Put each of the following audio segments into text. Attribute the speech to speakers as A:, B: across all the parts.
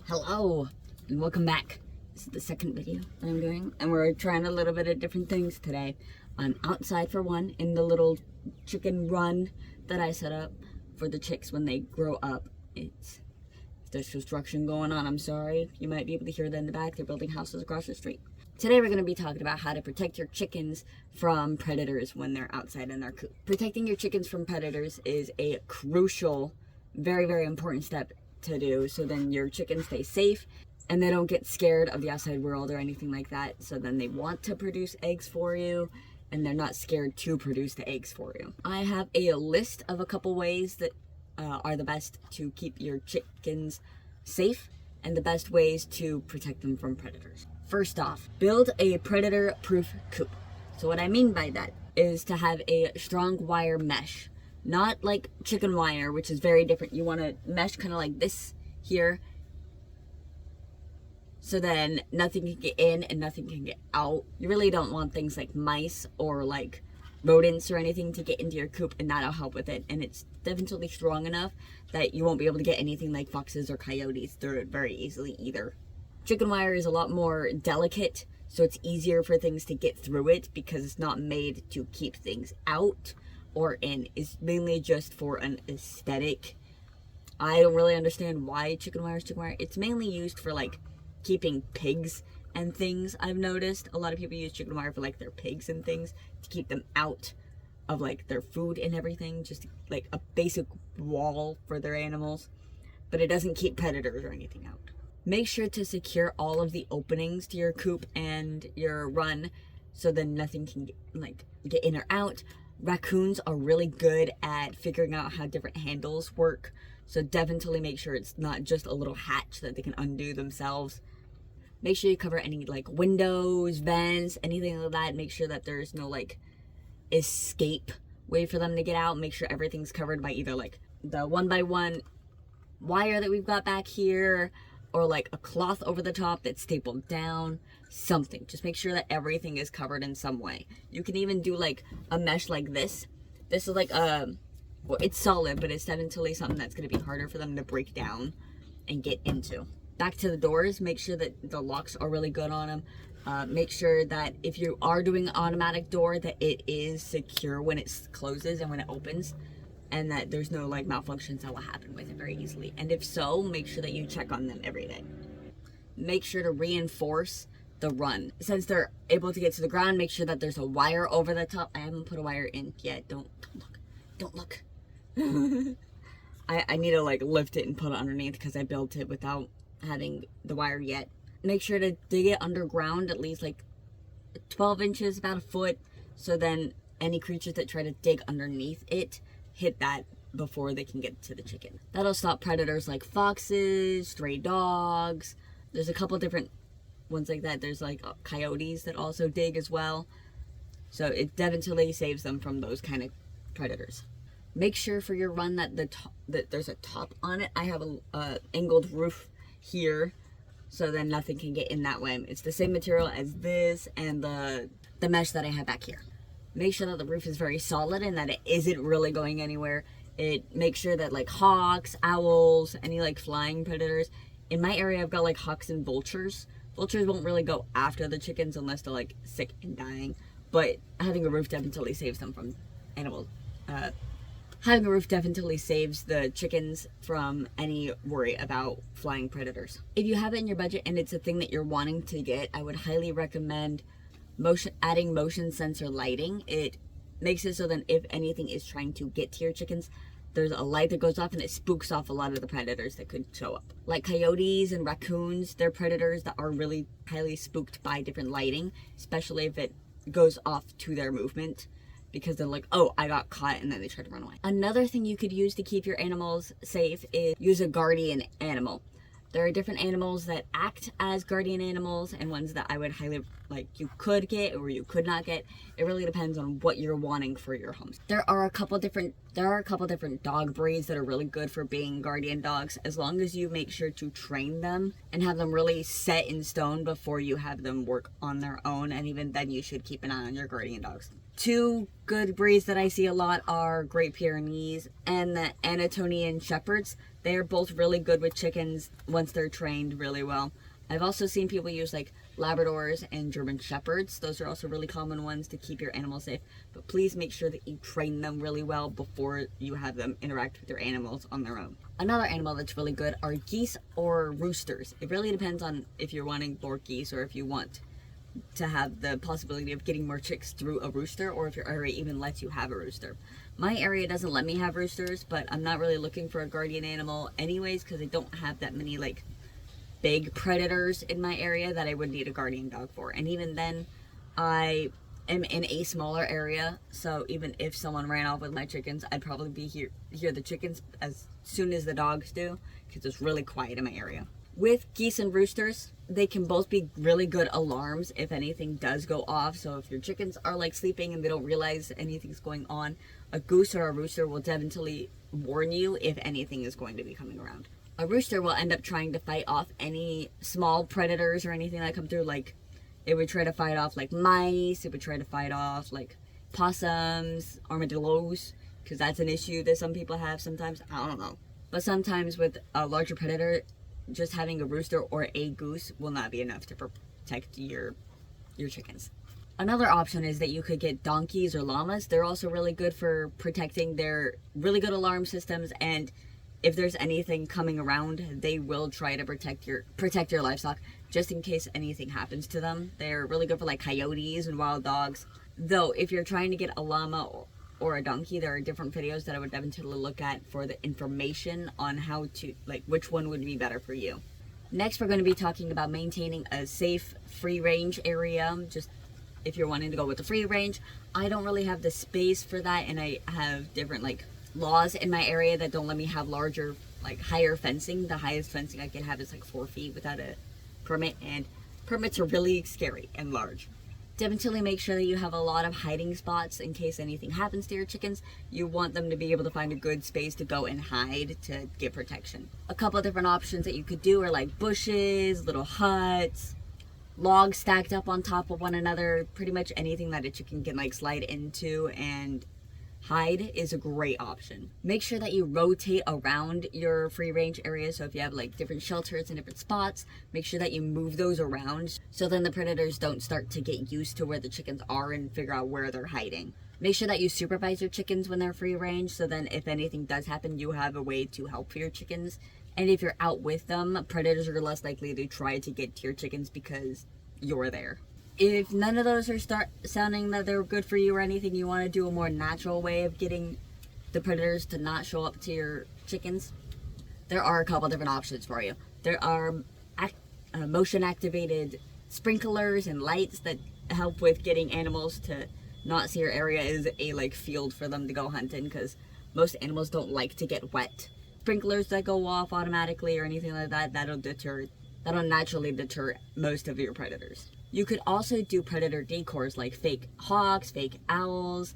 A: Hello and welcome back. This is the second video that I'm doing and we're trying a little bit of different things today. I'm outside for one in the little chicken run that I set up for the chicks when they grow up. If there's construction going on, I'm sorry. You might be able to hear that in the back. They're building houses across the street. Today we're going to be talking about how to protect your chickens from predators when they're outside in their coop. Protecting your chickens from predators is a crucial, very, very important step to do, so then your chickens stay safe and they don't get scared of the outside world or anything like that. So then they want to produce eggs for you and they're not scared to produce the eggs for you. I have a list of a couple ways that are the best to keep your chickens safe and the best ways to protect them from predators. First off, build a predator-proof coop. So what I mean by that is to have a strong wire mesh. Not like chicken wire, which is very different. You want to mesh kind of like this here. So then nothing can get in and nothing can get out. You really don't want things like mice or like rodents or anything to get into your coop, and that'll help with it. And it's definitely strong enough that you won't be able to get anything like foxes or coyotes through it very easily either. Chicken wire is a lot more delicate, so it's easier for things to get through it because it's not made to keep things out or in. Is mainly just for an aesthetic. I don't really understand why chicken wire is chicken wire. It's mainly used for like keeping pigs and things. I've noticed a lot of people use chicken wire for like their pigs and things to keep them out of like their food and everything, just like a basic wall for their animals, but it doesn't keep predators or anything out. Make sure to secure all of the openings to your coop and your run so then nothing can get in or out. Raccoons are really good at figuring out how different handles work, so definitely make sure it's not just a little hatch that they can undo themselves. Make sure you cover any like windows, vents, anything like that. Make sure that there's no like escape way for them to get out. Make sure everything's covered by either like the 1x1 wire that we've got back here, or like a cloth over the top that's stapled down, something. Just make sure that everything is covered in some way. You can even do like a mesh like this. This is like well, it's solid, but it's definitely something that's going to be harder for them to break down and get into. Back to the doors, make sure that the locks are really good on them. Make sure that if you are doing an automatic door, that it is secure when it closes and when it opens, and that there's no like malfunctions that will happen with it very easily. And if so, make sure that you check on them every day. Make sure to reinforce the run. Since they're able to get to the ground, make sure that there's a wire over the top. I haven't put a wire in yet. Don't look. I need to like lift it and put it underneath because I built it without having the wire yet. Make sure to dig it underground at least like 12 inches, about a foot, so then any creatures that try to dig underneath it hit that before they can get to the chicken. That'll stop predators like foxes, stray dogs. There's a couple different ones like that. There's like coyotes that also dig as well. So it definitely saves them from those kind of predators. Make sure for your run that that there's a top on it. I have a angled roof here, so then nothing can get in that way. It's the same material as this and the mesh that I have back here. Make sure that the roof is very solid and that it isn't really going anywhere. It makes sure that like hawks, owls, any like flying predators. In my area, I've got like hawks and vultures. Vultures won't really go after the chickens unless they're like sick and dying. But having a roof definitely saves them from animals. Having a roof definitely saves the chickens from any worry about flying predators. If you have it in your budget and it's a thing that you're wanting to get, I would highly recommend adding motion sensor lighting. It makes it so that if anything is trying to get to your chickens, there's a light that goes off and it spooks off a lot of the predators that could show up. Like coyotes and raccoons, they're predators that are really highly spooked by different lighting, especially if it goes off to their movement, because they're like, oh, I got caught, and then they try to run away. Another thing you could use to keep your animals safe is use a guardian animal. There are different animals that act as guardian animals and ones that I would highly you could get or you could not get. It really depends on what you're wanting for your homes. There are a couple different dog breeds that are really good for being guardian dogs, as long as you make sure to train them and have them really set in stone before you have them work on their own, and even then you should keep an eye on your guardian dogs. Two good breeds that I see a lot are Great Pyrenees and the Anatolian Shepherds. They are both really good with chickens once they're trained really well. I've also seen people use like Labradors and German Shepherds. Those are also really common ones to keep your animals safe. But please make sure that you train them really well before you have them interact with your animals on their own. Another animal that's really good are geese or roosters. It really depends on if you're wanting more geese or if you want to have the possibility of getting more chicks through a rooster, or if your area even lets you have a rooster. My area doesn't let me have roosters, but I'm not really looking for a guardian animal anyways because I don't have that many like big predators in my area that I would need a guardian dog for. And even then, I am in a smaller area, so even if someone ran off with my chickens, I'd probably be hear the chickens as soon as the dogs do, because it's really quiet in my area. With geese and roosters, they can both be really good alarms if anything does go off. So if your chickens are like sleeping and they don't realize anything's going on, a goose or a rooster will definitely warn you if anything is going to be coming around. A rooster will end up trying to fight off any small predators or anything that come through. Like, it would try to fight off like mice, it would try to fight off like possums, armadillos, because that's an issue that some people have sometimes. I don't know. But sometimes with a larger predator, just having a rooster or a goose will not be enough to protect your chickens. Another option is that you could get donkeys or llamas. They're also really good for protecting. They're really good alarm systems, and if there's anything coming around, they will try to protect your livestock just in case anything happens to them. They're really good for like coyotes and wild dogs. Though if you're trying to get a llama or a donkey, there are different videos that I would definitely look at for the information on how to, like, which one would be better for you. Next, we're going to be talking about maintaining a safe free range area. Just if you're wanting to go with the free range, I don't really have the space for that, and I have different like laws in my area that don't let me have larger, like higher fencing. The highest fencing I can have is like 4 feet without a permit, and permits are really scary and large. Definitely make sure that you have a lot of hiding spots in case anything happens to your chickens. You want them to be able to find a good space to go and hide to get protection. A couple of different options that you could do are like bushes, little huts, logs stacked up on top of one another. Pretty much anything that a chicken can like slide into and hide is a great option. Make sure that you rotate around your free range area. So if you have like different shelters in different spots, make sure that you move those around so then the predators don't start to get used to where the chickens are and figure out where they're hiding. Make sure that you supervise your chickens when they're free range, so then if anything does happen, you have a way to help your chickens. And if you're out with them, predators are less likely to try to get to your chickens because you're there. If none of those are sounding that they're good for you or anything, you want to do a more natural way of getting the predators to not show up to your chickens, there are a couple different options for you. There are motion activated sprinklers and lights that help with getting animals to not see your area as a like field for them to go hunting, because most animals don't like to get wet. Sprinklers that go off automatically or anything like that, that'll naturally deter most of your predators. You could also do predator decors like fake hawks, fake owls,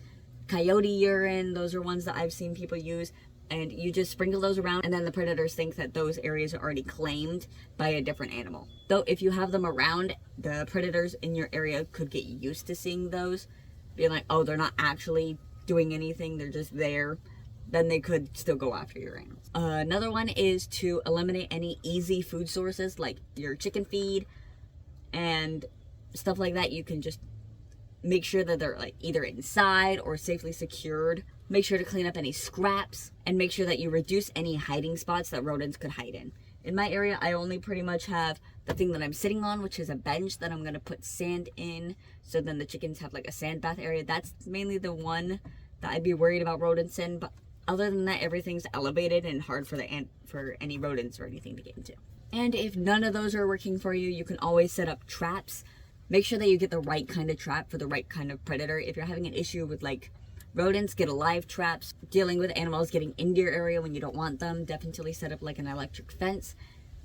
A: coyote urine. Those are ones that I've seen people use. And you just sprinkle those around, and then the predators think that those areas are already claimed by a different animal. Though if you have them around, the predators in your area could get used to seeing those, being like, oh, they're not actually doing anything, they're just there. Then they could still go after your animals. Another one is to eliminate any easy food sources like your chicken feed and stuff like that. You can just make sure that they're like either inside or safely secured. Make sure to clean up any scraps and make sure that you reduce any hiding spots that rodents could hide in. In my area, I only pretty much have the thing that I'm sitting on, which is a bench that I'm going to put sand in. So then the chickens have like a sand bath area. That's mainly the one that I'd be worried about rodents in. But other than that, everything's elevated and hard for any rodents or anything to get into. And if none of those are working for you, you can always set up traps. Make sure that you get the right kind of trap for the right kind of predator. If you're having an issue with like rodents, get alive traps. Dealing with animals getting into your area when you don't want them, definitely set up like an electric fence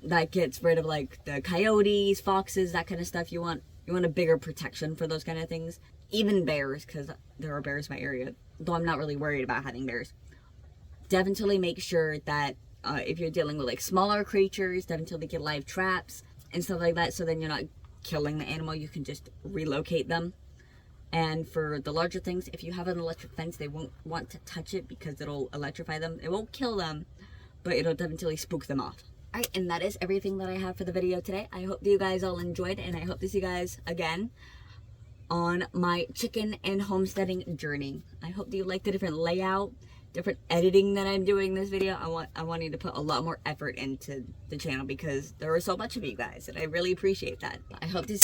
A: that gets rid of like the coyotes, foxes, that kind of stuff. You want a bigger protection for those kind of things. Even bears, because there are bears in my area, though I'm not really worried about having bears. Definitely make sure that if you're dealing with like smaller creatures, definitely get live traps and stuff like that, so then you're not killing the animal, you can just relocate them. And for the larger things, if you have an electric fence, they won't want to touch it because it'll electrify them. It won't kill them, but it'll definitely spook them off. Alright, and that is everything that I have for the video today. I hope that you guys all enjoyed, and I hope to see you guys again on my chicken and homesteading journey. I hope that you like the different layout, different editing that I'm doing this video. I wanted to put a lot more effort into the channel because there are so much of you guys, and I really appreciate that. I hope to